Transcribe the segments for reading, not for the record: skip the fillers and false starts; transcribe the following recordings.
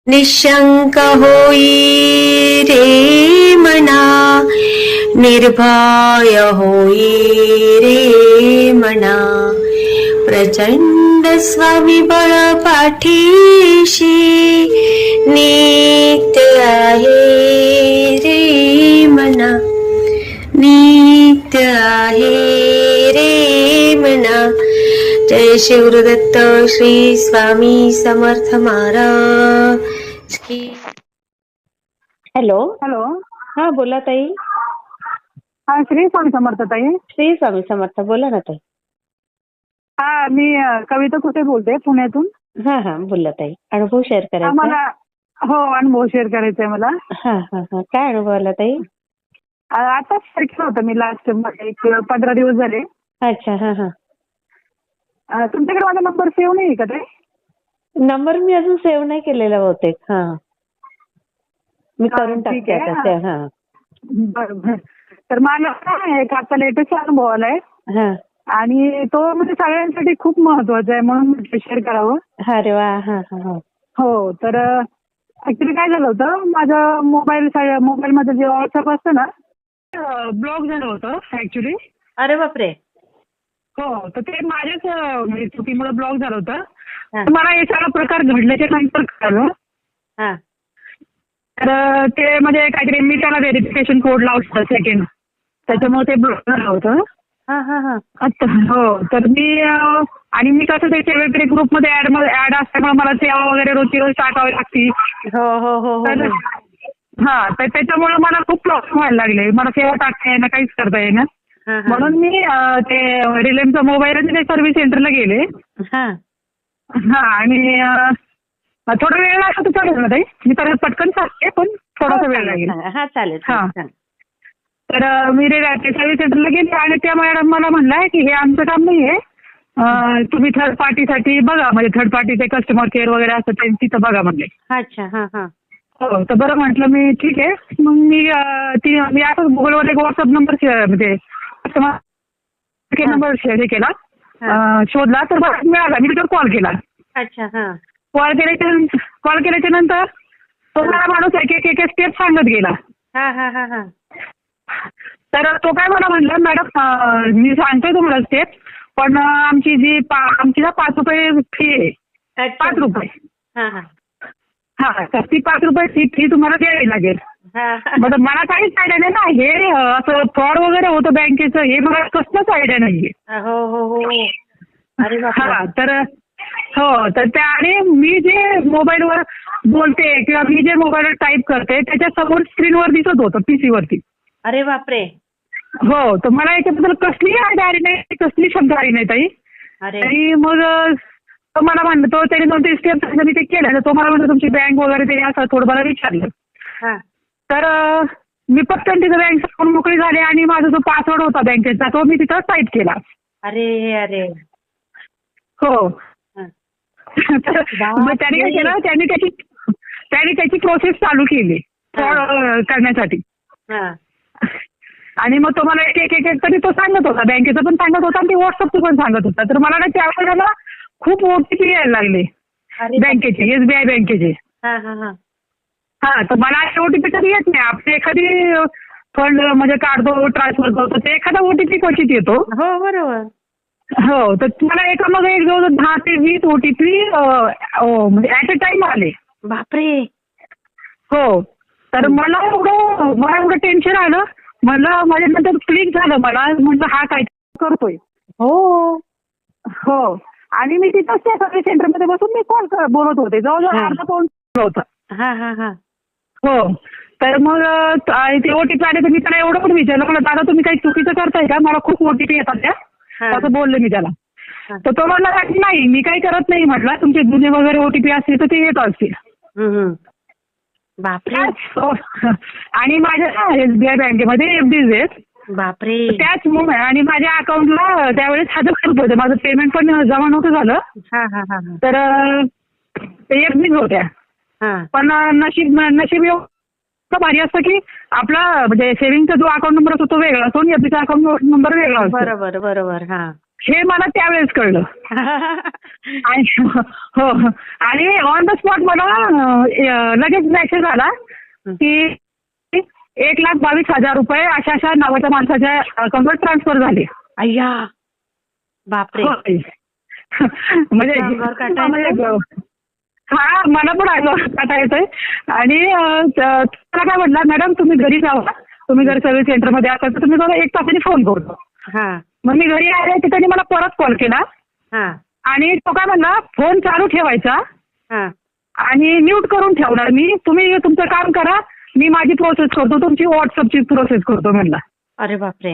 निशंक होई रे मना, निर्भय होई रे मना, प्रचंड स्वविबळ पाठीशी नित्य आहे रे मना, नित्य आहे रे मना. जय शिवदत्त श्री स्वामी समर्थ महाराज की. हॅलो. हॅलो. हा बोला ताई. हा, श्री स्वामी समर्थ ताई. श्री स्वामी समर्थ, बोला ना ताई. हा, मी कविता कुठे बोलते, पुण्यातून. हा हा बोला ताई. अनुभव शेअर करायचा. मला अनुभव शेअर करायचा आहे मला. हा हा हा काय अनुभव आला ताई? आता शेअर केलं होतं मी लास्ट एक 15 दिवस झाले. अच्छा. हा हा. तुमच्याकडे माझा नंबर सेव्ह नाही का ते? नंबर मी अजून सेव्ह नाही केलेला बहुतेक. हा मी करून ठीक टाकते आहे. आता सेव्ह. हा बरं. तर मला एक आता लेटेस्ट अनुभव आलाय हा. आणि तो म्हणजे सगळ्यांसाठी खूप महत्वाचा आहे, म्हणून शेअर करावं. अरे वा. हा हा हा. हो, तर ऍक्च्युली काय झालं होतं, माझं मोबाईलमध्ये जे व्हॉट्सअप असतं ना, ब्लॉक झालं होतं ऍक्च्युली. अरे बापरे. हो, तर ते माझ्याच म्हणजे चुकीमुळे ब्लॉक झालं होतं. हा. तर मला हे सगळा प्रकार घडल्याच्या नंतर कळलं. हा तर ते म्हणजे काहीतरी मी त्याला व्हेरिफिकेशन कोड लावला सेकंड, त्याच्यामुळे ते ब्लॉक झालं होतं. हा हा हा. आता हो, तर मी आणि मी कसं ते सेव्हिंग ग्रुपमध्ये ऍड असल्यामुळे मला सेवा वगैरे रोजची रोज टाकावी लागती. हो हो हो हो तर हो. हा, तर त्याच्यामुळे मला खूप प्रॉब्लेम व्हायला लागले. मला सेवा टाकता येईना, काहीच करता येईना. हा हा म्हणून मी ते रिलायन्सचा मोबाईल सर्व्हिस सेंटरला गेले. हा. हा, आणि थोडा वेळ लागला तर चालेल ना ताई? मी तर पटकन सांगते, पण थोडासा वेळ लागेल. हा चालेल. हा. चालेल. तर मी सर्व्हिस सेंटरला गेले आणि त्या मॅडम मला म्हणलाय की हे आमचं काम नाहीये, तुम्ही थर्ड पार्टीसाठी बघा, म्हणजे थर्ड पार्टीचे कस्टमर केअर वगैरे असं ते तिथं बघा म्हणले. अच्छा. हा हा. हो, तर बरं म्हटलं मी, ठीक आहे. मग मी असं गुगलवर एक व्हॉट्सअप नंबर म्हणजे कस्टमर नंबर हे केला, शोधला, तर मला मिळाला. मी तिथं कॉल केला. अच्छा. हा. कॉल केल्याच्या नंतर तो मला माणूस एक स्टेप सांगत गेला. हा हा हा हा. तर तो काय मला म्हणला, मॅडम मी सांगतोय तुम्हाला स्टेप, पण आमची ना 5 रुपये फी आहे. 5 रुपये. हा हा. हा, तर ती 5 रुपये फी तुम्हाला द्यावी लागेल. मग मला काहीच आयडिया नाही ना, हे असं फ्रॉड वगैरे होतं बँकेचं, हे मला कसलंच आयडिया नाहीये. हो हो हो. अरे बापरे. हा, तर त्या आणि मी जे मोबाईलवर बोलते किंवा मी जे मोबाईलवर टाईप करते त्याच्या समोर स्क्रीनवर दिसत होतं, पीसी वरती. अरे बापरे. हो, तर मला याच्याबद्दल कसलीही आयडिया आली नाही, कसली शब्द आली नाही ताई. अरे. आणि मग तो मला म्हणलं, त्याने 2-3 स्टेप मी ते केलं, तर तो मला म्हणतो तुमची बँक वगैरे ते असं थोडं मला विचारलं. हा. तर मी पटकन तिथं बँक अकाउंट मोकळी झाली आणि माझा जो पासवर्ड होता बँकेचा तो मी तिथं टाईप केला. अरे अरे. हो. हा. मग त्याने काय केलं, त्याने त्याची प्रोसेस चालू केली फ्रॉड करण्यासाठी. हा. आणि मग तो मला एक तरी तो सांगत होता, बँकेचं पण सांगत होता आणि ते व्हॉट्सअपचं पण सांगत होता. तर मला ना त्यावेळेला खूप ओटीपी यायला लागले बँकेचे, एसबीआय बँकेचे. हा हा हा. हा, तर मला असे ओटीपी कधी येत नाही. आपण एखादी फंड म्हणजे काढतो, ट्रान्सफर करतो, ते एखादा ओटीपी क्वचित येतो. हो बरोबर. हो, तर मला एका मग एक जवळ 10 ते 20 ओटीपी म्हणजे ऍट अ टाइम आले. बापरे. हो, तर मला एवढं टेन्शन आलं. मला माझ्यानंतर क्लिक झालं, मला म्हटलं हा काय करतोय. हो हो, आणि मी तिथंच त्या सर्व्हिस सेंटरमध्ये बसून मी कॉल बोलत होते, जवळजवळ अर्धा पाऊण होता. हा हा हा. हो, तर मग ते ओटीपी आले तर मी त्याला एवढं पण विचारलं, मला दादा तुम्ही काही चुकीचं करताय का, मला खूप ओटीपी येतात त्या, असं बोलले मी त्याला. तर तो म्हणला नाही मी काही करत नाही, म्हटलं तुमचे जुने वगैरे ओटीपी असतील तर ते येत असतील. बापरे. आणि माझ्या एसबीआय बँकेमध्ये एफडीज आहेत. बापरे. त्याच आणि माझ्या अकाउंटला त्यावेळेस 1000 रुपये होते, माझं पेमेंट पण जमा नव्हतं झालं. हा हा हा. तर ते एफडीज होत्या. पण नशीब एवढं भारी असतं की आपला म्हणजे सेव्हिंगचा जो अकाउंट नंबर असतो तो वेगळा असतो आणि एफडीचा अकाउंट नंबर वेगळा असतो. बरोबर बरोबर. हा. हे मला त्यावेळेस कळलं. आणि हो आणि ऑन द स्पॉट मला लगेच मेसेज आला की 1,22,000 रुपये अशा अशा नावाच्या माणसाच्या अकाउंटवर ट्रान्सफर झाले. अय्या बापरे. होय. म्हणजे हा मला पण आता येतोय. आणि त्याला काय म्हटलं, मॅडम तुम्ही घरी जावा, तुम्ही जर सर्व्हिस सेंटरमध्ये असाल तर तुम्ही मला 1 तासाने फोन करतो. मग मी घरी आले तर त्यांनी मला परत कॉल केला आणि तो काय म्हणला, फोन चालू ठेवायचा आणि म्यूट करून ठेवणार मी, तुम्ही तुमचं काम करा, मी माझी प्रोसेस करतो, तुमची व्हॉट्सअपची प्रोसेस करतो म्हणला. अरे बापरे.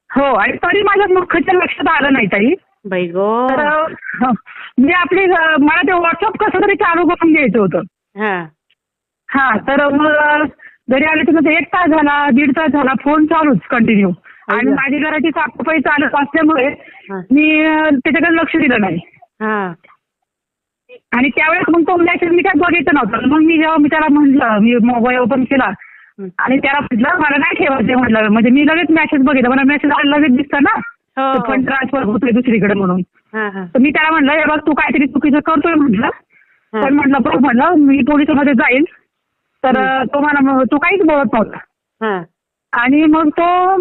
हो. आणि तरी माझ्या मुख्यच्या लक्षात आलं नाही ताई. बाई गो. तर मी आपली मला ते व्हॉट्सअप कसं तरी चालू करून घ्यायचं होतं. हा. तर मग घरी आले तर 1 तास झाला, 1.5 तास झाला, फोन चालूच कंटिन्यू. आणि माझी घराची साफसफाई चालत असल्यामुळे मी त्याच्याकडे लक्ष दिलं नाही. आणि त्यावेळेस मग तो मेसेज मी काय बघितलं नव्हतं. मग जेव्हा मी त्याला म्हटलं, मी मोबाईल ओपन केला आणि त्याला म्हटलं मला नाही ठेवायचं म्हटलं, म्हणजे मी लगेच मेसेज बघितला, मला मेसेज लगेच दिसतं ना फंड ट्रान्सफर होतोय दुसरीकडे म्हणून. तर मी त्याला म्हटलं, हे बघ तू काहीतरी चुकीचं करतोय म्हटलं. पण म्हटलं मी पोलिसांमध्ये जाईल. तर तो मला तू काहीच बोलत नव्हता. आणि मग तो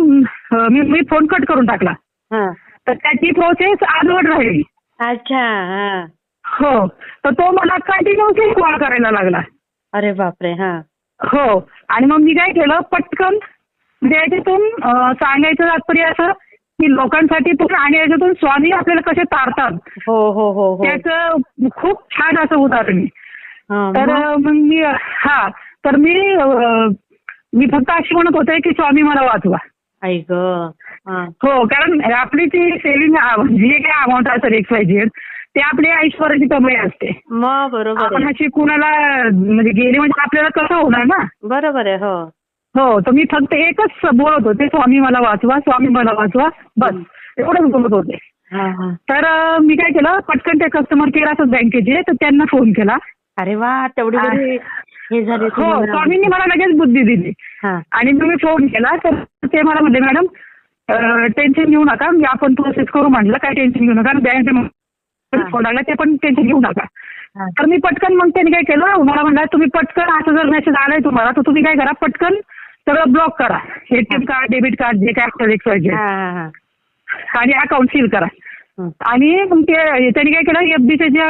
मी फोन कट करून टाकला. तर त्याची प्रोसेस आजवर राहिली. अच्छा. हो. तर तो मला कंटिन्युअसली कॉल करायला लागला. अरे बापरे. हो. आणि मग मी काय केलं, पटकन याच्यातून सांगायचं तात्पर्य असं की लोकांसाठी पण आणि याच्यातून स्वामी आपल्याला कसे तारतात त्याचं खूप छान असं उदाहरण आहे. तर मग तर मी फक्त अशी म्हणत होते की स्वामी मला वाचवा. हो. कारण आपली ती सेव्हिंग जी काय अमाऊंट असेल XYZ ते आपल्या ऐश्वर्याची कमाई असते. बरोबर. आपण अशी कुणाला म्हणजे गेली म्हणजे आपल्याला कसं होणार ना. बरोबर आहे. हो हो. तर मी फक्त एकच बोलत होते, स्वामी मला वाचवा, स्वामी मला वाचवा, बस एवढंच बोलत होते. तर मी काय केलं, पटकन ते कस्टमर केअर असत बँकेचे, तर त्यांना फोन केला. अरे वा. तेवढी हे झाली. हो. स्वामींनी मला लगेच बुद्धी दिली. आणि मी फोन केला तर ते मला म्हणले, मॅडम टेन्शन घेऊ नका, मी आपण प्रोसेस करू म्हटलं, काय टेन्शन घेऊ नका. बँकेत फोन लागला, ते पण टेन्शन घेऊ नका. तर मी पटकन मग त्यांनी काय केलं, मला म्हणलं तुम्ही पटकन असं जर मेसेज आलाय तुम्हाला तर तुम्ही काय करा, पटकन सगळं ब्लॉक करा, ATM कार्ड, डेबिट कार्ड जे काय असेल XYZ आणि अकाउंट सील करा. आणि मग ते त्यांनी काय केलं, FDचे जे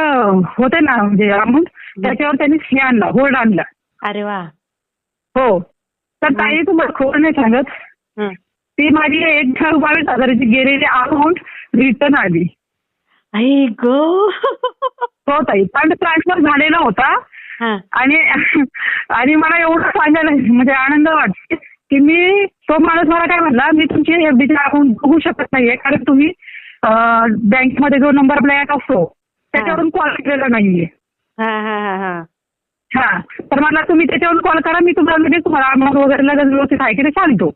होते ना म्हणजे अमाऊंट त्याच्यावर त्यांनी हे आणला, होल्ड आणला. अरे वा. हो. तर ताई तुम्हाला खोटं नाही सांगत, ती माझी 1,22,000ची गेलेली अमाऊंट रिटर्न आली. आई गो. हो ताई. फंड ट्रान्सफर झालेला होता. आणि मला एवढं सांगायला म्हणजे आनंद वाटते की मी तो माणूस मला काय म्हणला, मी तुमची FDचे अकाउंट बघू शकत नाहीये कारण तुम्ही बँकमध्ये जो नंबर ब्लॅक असतो त्याच्यावरून कॉल केलेला नाहीये. तर मला तुम्ही त्याच्यावरून कॉल करा, मी तुम्हाला लगेच तुम्हाला अमाऊंट वगैरे लगेच व्यवस्थित आहे की नाही सांगतो.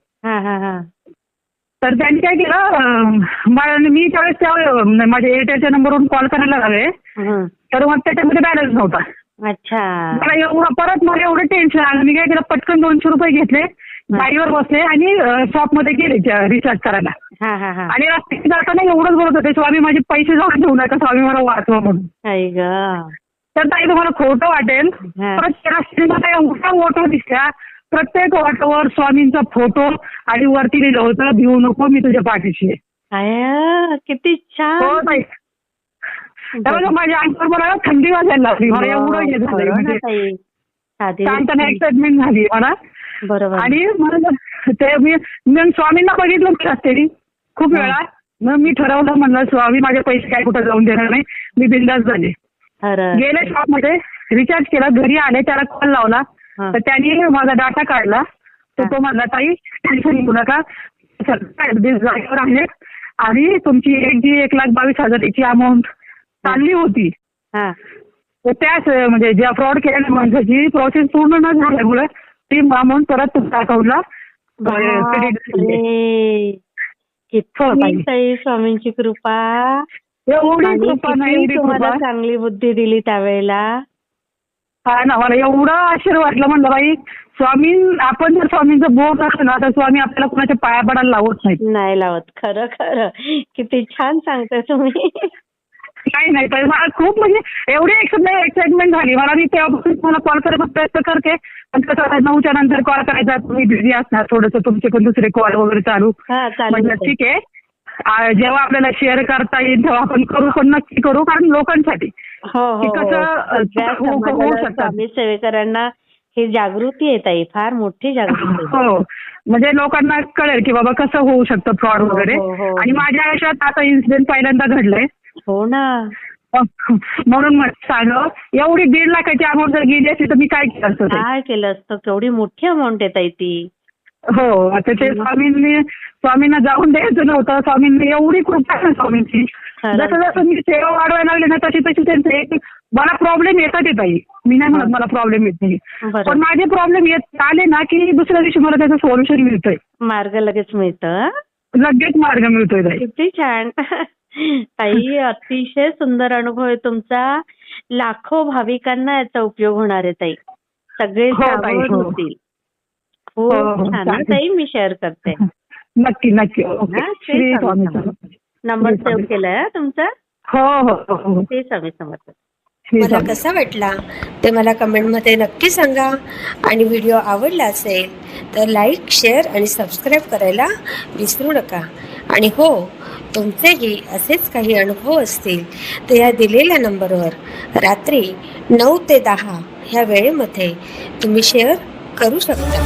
तर त्यांनी काय केलं, मी त्यावेळेस माझ्या एअरटेलच्या नंबरवरून कॉल करायला लागले तर मग त्याच्यामध्ये बॅलन्स नव्हता. मला एवढं टेन्शन आलं. मी काय केलं, पटकन 200 रुपये घेतले, गाडीवर बसले आणि शॉपमध्ये गेले रिचार्ज करायला. आणि रस्त्याने जाताना एवढंच बोलत होते, स्वामी माझे पैसे जाऊन ठेवू नका, स्वामी मला वाचवा म्हणून. तर ताई तुम्हाला खोटं वाटेल, प्रत्येक रस्त्याने एवढा फोटो दिसला, प्रत्येक ऑटोवर स्वामींचा फोटो आणि वरती लिहिलं होतं, भिवू नको मी तुझ्या पाठीशी आहे. किती छान. हो ताई. त्यामुळे माझ्या अंगावर मला थंडी वाजायला लागली, मला एवढं हे झालं म्हणजे सांगताना एक्साइटमेंट झाली मला. बरोबर. आणि म्हणून ते मी स्वामींना बघितलं की रस्त्याने खूप वेळा, मग मी ठरवलं म्हणलं स्वामी माझे पैसे काय कुठं जाऊन देणार नाही, मी बिंदास झाले. गेले शॉपमध्ये, रिचार्ज केला, घरी आले, त्याला कॉल लावला तर त्यांनी माझा डाटा काढला. तर तो म्हणला ताई टेन्शन घेऊ नका, जागेवर आहे आणि तुमची जी 1,22,000ची अमाऊंट चालली होती त्याच म्हणजे ज्या फ्रॉड केलेल्या माणसाची प्रोसेस पूर्ण न झाल्यामुळे ती अमाऊंट परत तुमच्या अकाउंटला किती स्वामींची कृपा. एवढी कृपा नाही, तुम्हाला चांगली बुद्धी दिली त्यावेळेला. हा ना, मला एवढं आश्चर्य वाटलं. म्हणलं बाई स्वामी, आपण जर स्वामींचं बोट असलं ना तर स्वामी आपल्याला कुणाच्या पाया पडायला लावत नाहीत. नाही लावत. खरं खरं. किती छान सांगताय तुम्ही. नाही तर मला खूप म्हणजे एवढी एक्साइटमेंट झाली मला. मी तेव्हापासून मला कॉल करायचा प्रयत्न करते, पण कसं 9च्या नंतर कॉल करायचा, तुम्ही बिझी असणार थोडंसं, तुमचे पण दुसरे कॉल वगैरे चालू. हा, चालेल. म्हटलं ठीक आहे, जेव्हा आपल्याला शेअर करता येईल तेव्हा आपण करू, पण नक्की करू, कारण लोकांसाठी हो हो की हो. कसं सगळ्या होऊ समाजाला, शकतात. स्वामी सेवेकरांना ही जागृती आहे ताई, फार मोठी जागृती आहे. हो, म्हणजे लोकांना कळेल की बाबा कसं होऊ शकतं फ्रॉड वगैरे. हो, हो, हो. आणि माझ्या आयुष्यात आता इन्सिडेंट पहिल्यांदा घडलंय. हो ना. म्हणून मग सांग, एवढी 1.5 लाखाची अमाऊंट जर गेली असती तर मी काय केलं असतं ते? काय केलं असतं? केवढी मोठी अमाऊंट आहे ताई ती. हो, आता ते स्वामींना जाऊन द्यायचं नव्हतं. स्वामींनी एवढी कृपा आहे स्वामींची. खरं. जसं जसं मी सेवा वाढवायला लागले ना तशी तशी त्यांचं एक मला प्रॉब्लेम येतात येत आहे. मी नाही म्हणत मला प्रॉब्लेम येत नाही, बरं. पण माझे प्रॉब्लेम येत आले ना की दुसऱ्या दिवशी मला त्याचं सोल्युशन मिळतंय. मार्ग लगेच मिळतं. लगेच मार्ग मिळतोय ताई. किती छान. ताई, अतिशय सुंदर अनुभव आहे तुमचा. लाखो भाविकांना याचा उपयोग होणार आहे ताई. सगळे हो ताई, जागृत हो. होतील. हो, खूप हो, छान. चालेल. ताई, मी शेअर करते. नक्की नक्की. ओके. हा, श्री श्री स्वामी स्वामी समर्थ. नंबर श्री स्वामी. सेव्ह केलाय तुमचा. हो हो हो हो. श्री स्वामी समर्थ. श्री मला स्वामी. कसा वाटला ते मला कमेंटमध्ये नक्की सांगा. आणि व्हिडिओ आवडला असेल तर लाईक, शेअर आणि सबस्क्राईब करायला विसरू नका. आणि हो, तुमचेही असेच काही अनुभव असतील तर या दिलेल्या नंबरवर रात्री 9 ते 10 ह्या वेळेमध्ये तुम्ही शेअर करू शकता.